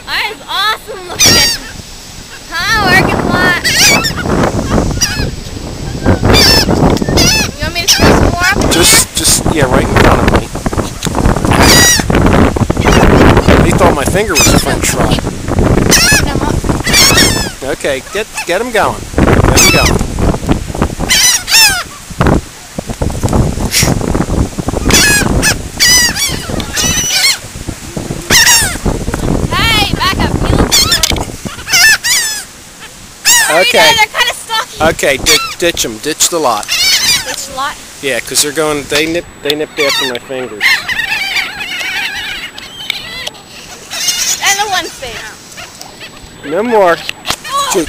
That is awesome looking. Huh? Working a lot. You want me to throw some more up? Just, yeah, right in front of me. He thought my finger was a French fry. Okay, get him going. Get him going. Hey, back up. Okay. They're kind of stocky. Okay, ditch them. Ditch the lot. Ditch the lot? Yeah, because they're going. They nipped after my fingers. And the one stayed out. No more. Oh.